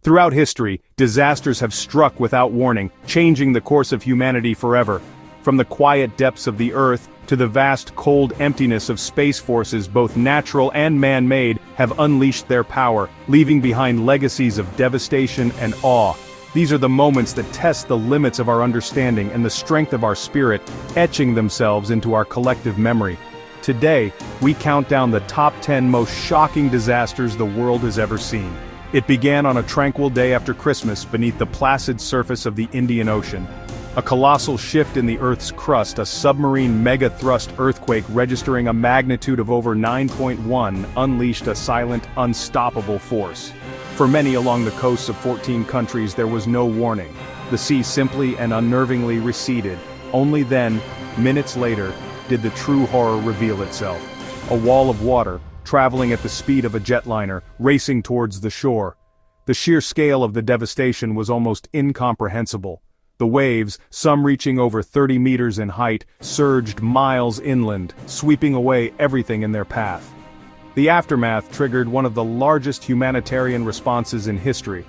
Throughout history, disasters have struck without warning, changing the course of humanity forever. From the quiet depths of the Earth to the vast cold emptiness of space, forces both natural and man-made have unleashed their power, leaving behind legacies of devastation and awe. These are the moments that test the limits of our understanding and the strength of our spirit, etching themselves into our collective memory. Today, we count down the top 10 most shocking disasters the world has ever seen. It began on a tranquil day after Christmas beneath the placid surface of the Indian Ocean. A colossal shift in the Earth's crust, a submarine mega-thrust earthquake registering a magnitude of over 9.1, unleashed a silent, unstoppable force. For many along the coasts of 14 countries there was no warning. The sea simply and unnervingly receded. Only then, minutes later, did the true horror reveal itself. A wall of water, traveling at the speed of a jetliner, racing towards the shore. The sheer scale of the devastation was almost incomprehensible. The waves, some reaching over 30 meters in height, surged miles inland, sweeping away everything in their path. The aftermath triggered one of the largest humanitarian responses in history.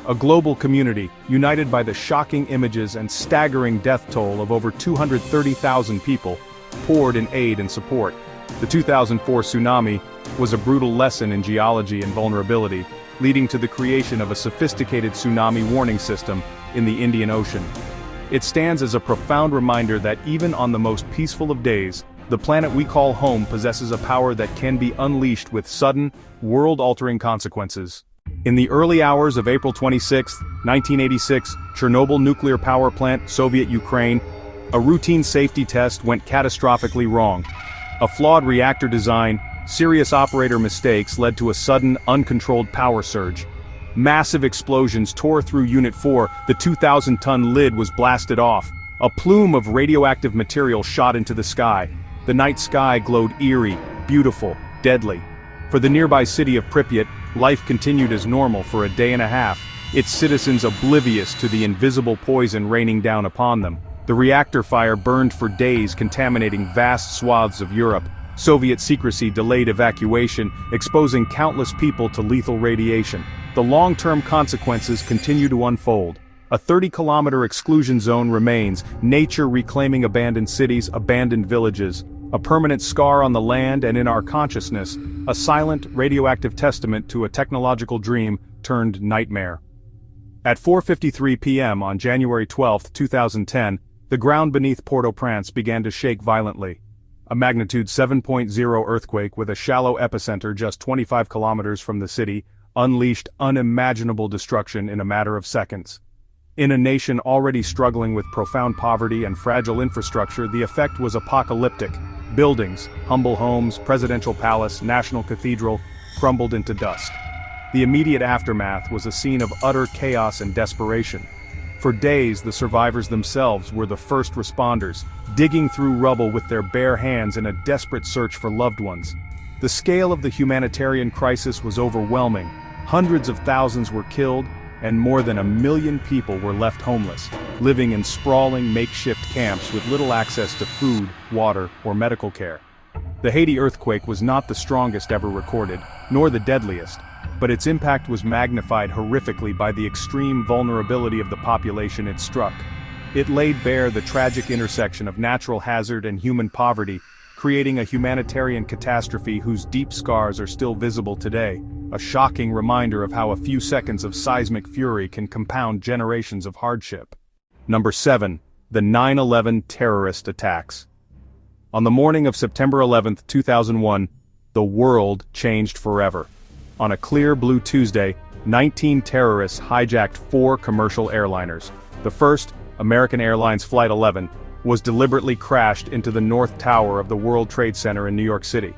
A global community, united by the shocking images and staggering death toll of over 230,000 people, poured in aid and support. The 2004 tsunami was a brutal lesson in geology and vulnerability, leading to the creation of a sophisticated tsunami warning system in the Indian Ocean. It stands as a profound reminder that even on the most peaceful of days, the planet we call home possesses a power that can be unleashed with sudden, world-altering consequences. In the early hours of April 26, 1986, Chernobyl nuclear power plant, Soviet Ukraine, a routine safety test went catastrophically wrong. A flawed reactor design, serious operator mistakes led to a sudden, uncontrolled power surge. Massive explosions tore through Unit 4, the 2,000-ton lid was blasted off. A plume of radioactive material shot into the sky. The night sky glowed eerie, beautiful, deadly. For the nearby city of Pripyat, life continued as normal for a day and a half, its citizens oblivious to the invisible poison raining down upon them. The reactor fire burned for days, contaminating vast swaths of Europe. Soviet secrecy delayed evacuation, exposing countless people to lethal radiation. The long-term consequences continue to unfold. A 30-kilometer exclusion zone remains, nature reclaiming abandoned cities, abandoned villages. A permanent scar on the land and in our consciousness, a silent, radioactive testament to a technological dream turned nightmare. At 4:53 p.m. on January 12, 2010, the ground beneath Port-au-Prince began to shake violently. A magnitude 7.0 earthquake with a shallow epicenter just 25 kilometers from the city unleashed unimaginable destruction in a matter of seconds. In a nation already struggling with profound poverty and fragile infrastructure, the effect was apocalyptic. Buildings, humble homes, presidential palace, national cathedral, crumbled into dust. The immediate aftermath was a scene of utter chaos and desperation. For days, the survivors themselves were the first responders, digging through rubble with their bare hands in a desperate search for loved ones. The scale of the humanitarian crisis was overwhelming. Hundreds of thousands were killed, and more than 1 million people were left homeless, living in sprawling makeshift camps with little access to food, water, or medical care. The Haiti earthquake was not the strongest ever recorded, nor the deadliest, but its impact was magnified horrifically by the extreme vulnerability of the population it struck. It laid bare the tragic intersection of natural hazard and human poverty, creating a humanitarian catastrophe whose deep scars are still visible today, a shocking reminder of how a few seconds of seismic fury can compound generations of hardship. Number 7. The 9/11 terrorist attacks. On the morning of September 11, 2001, the world changed forever. On a clear blue Tuesday, 19 terrorists hijacked 4 commercial airliners. The first, American Airlines Flight 11, was deliberately crashed into the North Tower of the World Trade Center in New York City.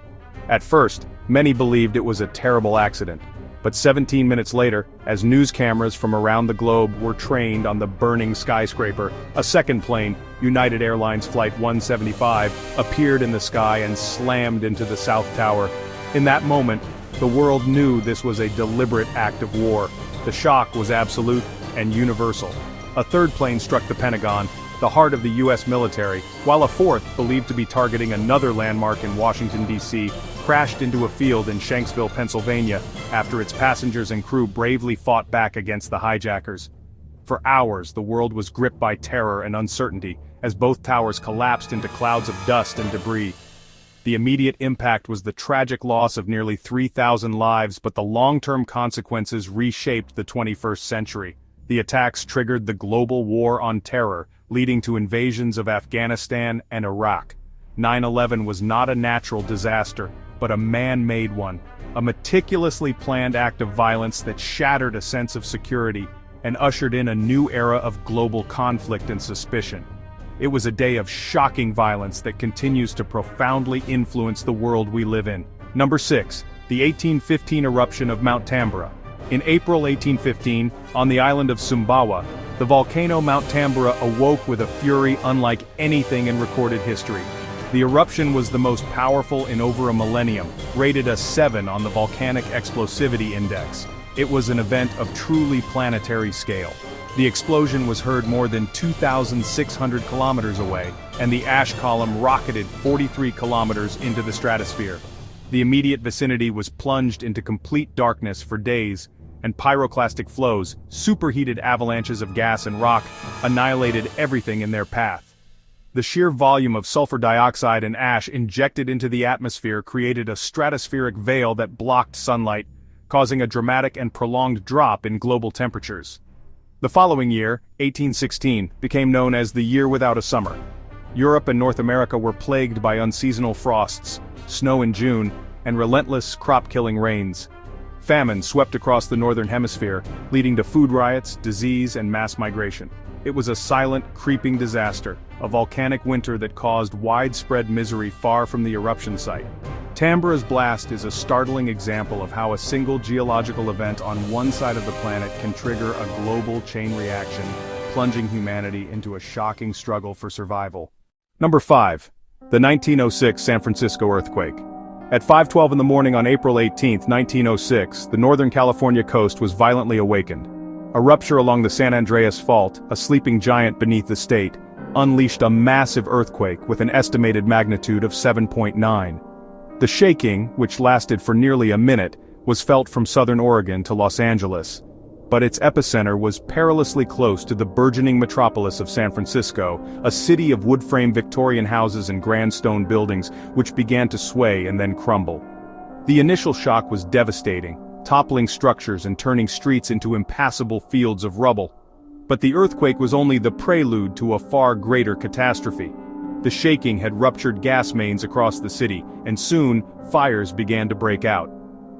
At first, many believed it was a terrible accident. But 17 minutes later, as news cameras from around the globe were trained on the burning skyscraper, a second plane, United Airlines Flight 175, appeared in the sky and slammed into the South Tower. In that moment, the world knew this was a deliberate act of war. The shock was absolute and universal. A third plane struck the Pentagon, the heart of the U.S. military, while a fourth, believed to be targeting another landmark in Washington, D.C., crashed into a field in Shanksville, Pennsylvania, after its passengers and crew bravely fought back against the hijackers. For hours, the world was gripped by terror and uncertainty, as both towers collapsed into clouds of dust and debris. The immediate impact was the tragic loss of nearly 3,000 lives, but the long-term consequences reshaped the 21st century. The attacks triggered the global war on terror, leading to invasions of Afghanistan and Iraq. 9/11 was not a natural disaster, but a man-made one, a meticulously planned act of violence that shattered a sense of security and ushered in a new era of global conflict and suspicion. It was a day of shocking violence that continues to profoundly influence the world we live in. Number 6. The 1815 eruption of Mount Tambora. In April 1815, on the island of Sumbawa, the volcano Mount Tambora awoke with a fury unlike anything in recorded history. The eruption was the most powerful in over a millennium, rated a 7 on the Volcanic Explosivity Index. It was an event of truly planetary scale. The explosion was heard more than 2,600 kilometers away, and the ash column rocketed 43 kilometers into the stratosphere. The immediate vicinity was plunged into complete darkness for days, and pyroclastic flows, superheated avalanches of gas and rock, annihilated everything in their path. The sheer volume of sulfur dioxide and ash injected into the atmosphere created a stratospheric veil that blocked sunlight, causing a dramatic and prolonged drop in global temperatures. The following year, 1816, became known as the Year Without a Summer. Europe and North America were plagued by unseasonal frosts, snow in June, and relentless crop-killing rains. Famine swept across the northern hemisphere, leading to food riots, disease, and mass migration. It was a silent, creeping disaster, a volcanic winter that caused widespread misery far from the eruption site. Tambora's blast is a startling example of how a single geological event on one side of the planet can trigger a global chain reaction, plunging humanity into a shocking struggle for survival. Number 5. The 1906 San Francisco earthquake. At 5:12 in the morning on April 18, 1906, the Northern California coast was violently awakened. A rupture along the San Andreas Fault, a sleeping giant beneath the state, unleashed a massive earthquake with an estimated magnitude of 7.9. The shaking, which lasted for nearly a minute, was felt from southern Oregon to Los Angeles. But its epicenter was perilously close to the burgeoning metropolis of San Francisco, a city of wood-frame Victorian houses and grand stone buildings which began to sway and then crumble. The initial shock was devastating, toppling structures and turning streets into impassable fields of rubble. But the earthquake was only the prelude to a far greater catastrophe. The shaking had ruptured gas mains across the city, and soon, fires began to break out.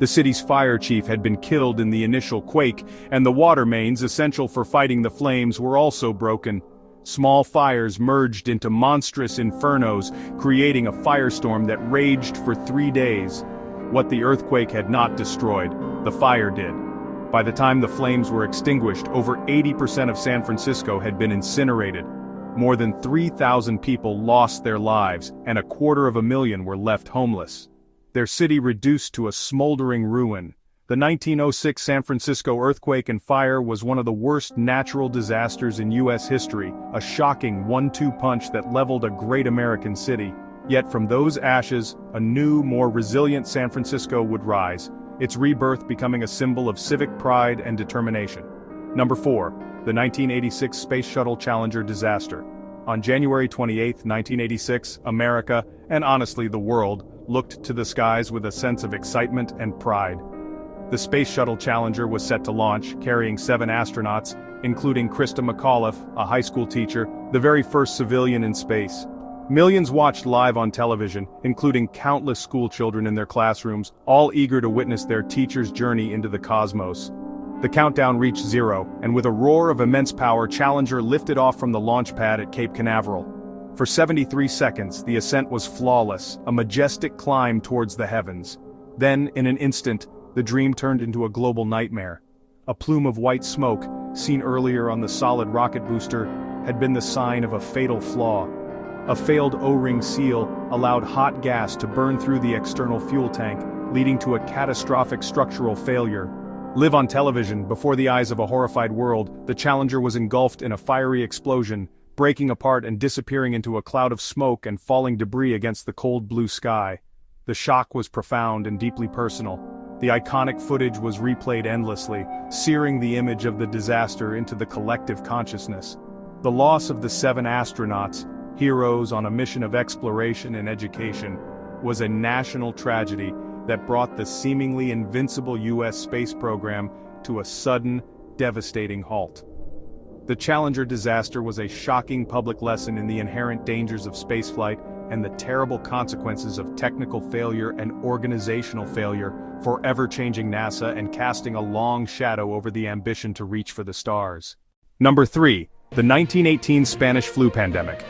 The city's fire chief had been killed in the initial quake, and the water mains essential for fighting the flames were also broken. Small fires merged into monstrous infernos, creating a firestorm that raged for 3 days. What the earthquake had not destroyed, the fire did. By the time the flames were extinguished, over 80% of San Francisco had been incinerated. More than 3,000 people lost their lives, and 250,000 were left homeless. Their city reduced to a smoldering ruin. The 1906 San Francisco earthquake and fire was one of the worst natural disasters in U.S. history, a shocking 1-2 punch that leveled a great American city. Yet from those ashes, a new, more resilient San Francisco would rise, its rebirth becoming a symbol of civic pride and determination. Number 4. The 1986 Space Shuttle Challenger disaster. On January 28, 1986, America, and honestly the world, looked to the skies with a sense of excitement and pride. The Space Shuttle Challenger was set to launch, carrying 7 astronauts, including Krista McAuliffe, a high school teacher, the very first civilian in space. Millions watched live on television, including countless schoolchildren in their classrooms, all eager to witness their teacher's journey into the cosmos. The countdown reached 0, and with a roar of immense power, Challenger lifted off from the launch pad at Cape Canaveral. For 73 seconds, the ascent was flawless, a majestic climb towards the heavens. Then, in an instant, the dream turned into a global nightmare. A plume of white smoke, seen earlier on the solid rocket booster, had been the sign of a fatal flaw. A failed O-ring seal allowed hot gas to burn through the external fuel tank, leading to a catastrophic structural failure. Live on television, before the eyes of a horrified world, the Challenger was engulfed in a fiery explosion, breaking apart and disappearing into a cloud of smoke and falling debris against the cold blue sky. The shock was profound and deeply personal. The iconic footage was replayed endlessly, searing the image of the disaster into the collective consciousness. The loss of the 7 astronauts, heroes on a mission of exploration and education, was a national tragedy that brought the seemingly invincible U.S. space program to a sudden, devastating halt. The Challenger disaster was a shocking public lesson in the inherent dangers of spaceflight and the terrible consequences of technical failure and organizational failure, forever changing NASA and casting a long shadow over the ambition to reach for the stars. Number 3. The 1918 Spanish flu pandemic.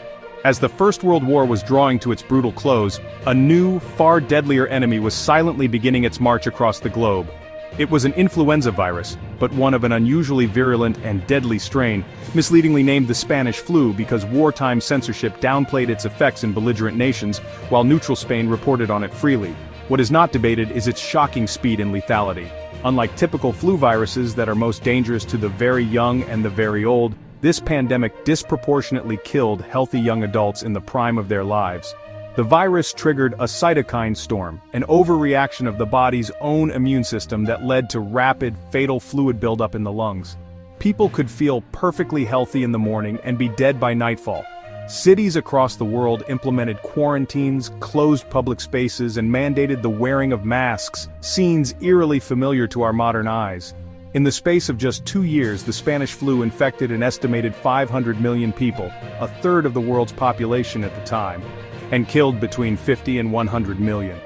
As the First World War was drawing to its brutal close, a new, far deadlier enemy was silently beginning its march across the globe. It was an influenza virus, but one of an unusually virulent and deadly strain, misleadingly named the Spanish flu because wartime censorship downplayed its effects in belligerent nations, while neutral Spain reported on it freely. What is not debated is its shocking speed and lethality. Unlike typical flu viruses that are most dangerous to the very young and the very old, this pandemic disproportionately killed healthy young adults in the prime of their lives. The virus triggered a cytokine storm, an overreaction of the body's own immune system that led to rapid, fatal fluid buildup in the lungs. People could feel perfectly healthy in the morning and be dead by nightfall. Cities across the world implemented quarantines, closed public spaces, and mandated the wearing of masks, scenes eerily familiar to our modern eyes. In the space of just 2 years, the Spanish flu infected an estimated 500 million people, a third of the world's population at the time, and killed between 50 and 100 million.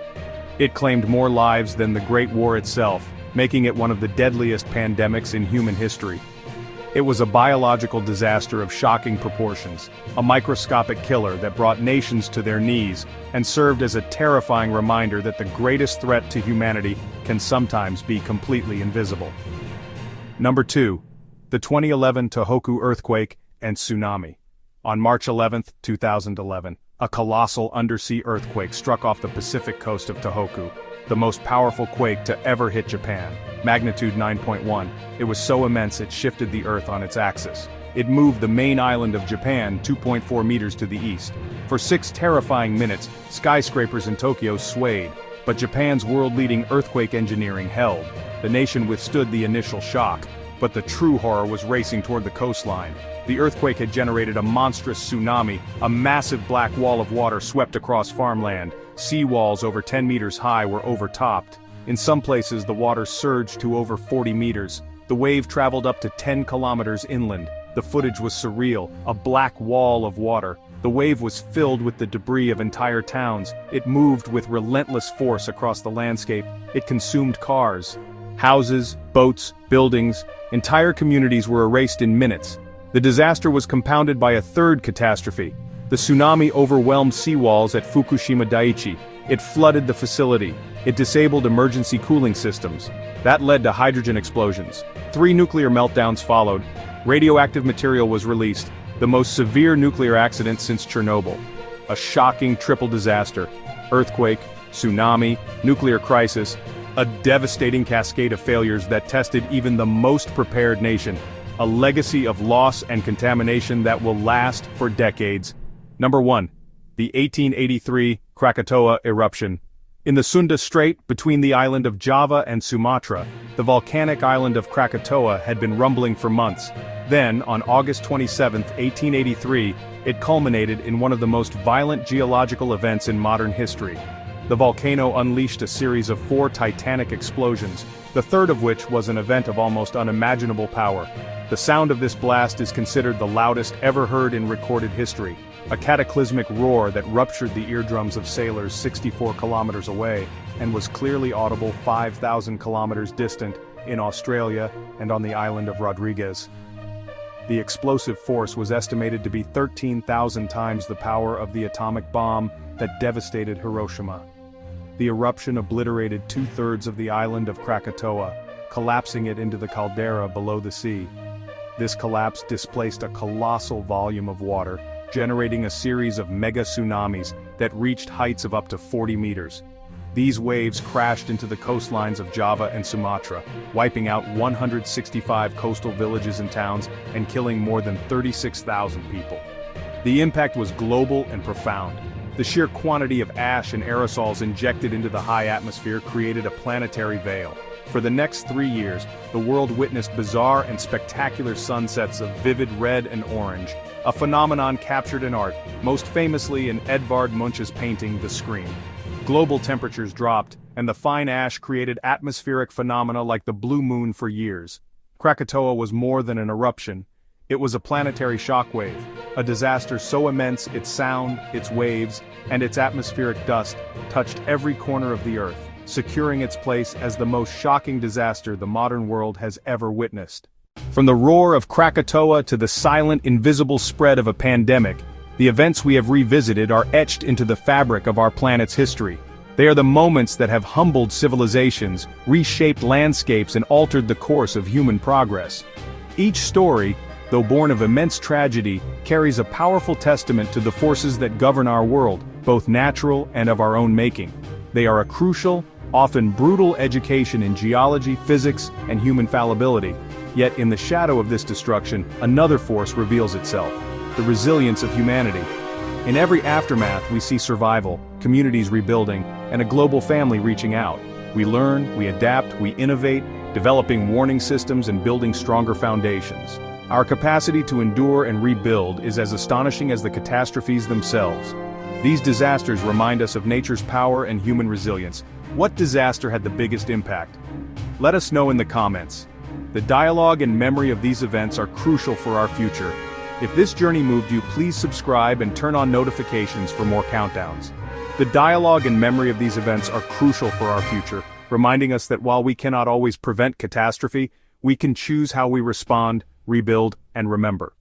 It claimed more lives than the Great War itself, making it one of the deadliest pandemics in human history. It was a biological disaster of shocking proportions, a microscopic killer that brought nations to their knees, and served as a terrifying reminder that the greatest threat to humanity can sometimes be completely invisible. Number 2. The 2011 Tohoku earthquake and tsunami. On March 11, 2011, a colossal undersea earthquake struck off the Pacific coast of Tohoku, the most powerful quake to ever hit Japan, magnitude 9.1. It was so immense it shifted the Earth on its axis. It moved the main island of Japan 2.4 meters to the east. For 6 terrifying minutes, skyscrapers in Tokyo swayed, but Japan's world-leading earthquake engineering held. The nation withstood the initial shock, but the true horror was racing toward the coastline. The earthquake had generated a monstrous tsunami, a massive black wall of water swept across farmland. Seawalls over 10 meters high were overtopped. In some places the water surged to over 40 meters. The wave traveled up to 10 kilometers inland. The footage was surreal, a black wall of water. The wave was filled with the debris of entire towns. It moved with relentless force across the landscape. It consumed cars, houses, boats, buildings. Entire communities were erased in minutes. The disaster was compounded by a third catastrophe. The tsunami overwhelmed seawalls at Fukushima Daiichi. It flooded the facility. It disabled emergency cooling systems. That led to hydrogen explosions. 3 nuclear meltdowns followed. Radioactive material was released, the most severe nuclear accident since Chernobyl. A shocking triple disaster. Earthquake, tsunami, nuclear crisis, a devastating cascade of failures that tested even the most prepared nation. A legacy of loss and contamination that will last for decades. Number 1. The 1883 Krakatoa eruption. In the Sunda Strait, between the island of Java and Sumatra, the volcanic island of Krakatoa had been rumbling for months. Then, on August 27, 1883, it culminated in one of the most violent geological events in modern history. The volcano unleashed a series of 4 titanic explosions, the third of which was an event of almost unimaginable power. The sound of this blast is considered the loudest ever heard in recorded history, a cataclysmic roar that ruptured the eardrums of sailors 64 kilometers away, and was clearly audible 5,000 kilometers distant, in Australia and on the island of Rodriguez. The explosive force was estimated to be 13,000 times the power of the atomic bomb that devastated Hiroshima. The eruption obliterated 2/3 of the island of Krakatoa, collapsing it into the caldera below the sea. This collapse displaced a colossal volume of water, generating a series of mega tsunamis that reached heights of up to 40 meters. These waves crashed into the coastlines of Java and Sumatra, wiping out 165 coastal villages and towns and killing more than 36,000 people. The impact was global and profound. The sheer quantity of ash and aerosols injected into the high atmosphere created a planetary veil. For the next 3 years, the world witnessed bizarre and spectacular sunsets of vivid red and orange, a phenomenon captured in art, most famously in Edvard Munch's painting The Scream. Global temperatures dropped, and the fine ash created atmospheric phenomena like the blue moon for years. Krakatoa was more than an eruption. It was a planetary shockwave, a disaster so immense its sound, its waves, and its atmospheric dust touched every corner of the Earth, securing its place as the most shocking disaster the modern world has ever witnessed. From the roar of Krakatoa to the silent, invisible spread of a pandemic, the events we have revisited are etched into the fabric of our planet's history. They are the moments that have humbled civilizations, reshaped landscapes, and altered the course of human progress. Each story, though born of immense tragedy, carries a powerful testament to the forces that govern our world, both natural and of our own making. They are a crucial, often brutal education in geology, physics, and human fallibility. Yet in the shadow of this destruction, another force reveals itself: the resilience of humanity. In every aftermath we see survival, communities rebuilding, and a global family reaching out. We learn, we adapt, we innovate, developing warning systems and building stronger foundations. Our capacity to endure and rebuild is as astonishing as the catastrophes themselves. These disasters remind us of nature's power and human resilience. What disaster had the biggest impact? Let us know in the comments. The dialogue and memory of these events are crucial for our future. If this journey moved you, please subscribe and turn on notifications for more countdowns. The dialogue and memory of these events are crucial for our future, reminding us that while we cannot always prevent catastrophe, we can choose how we respond, rebuild, and remember.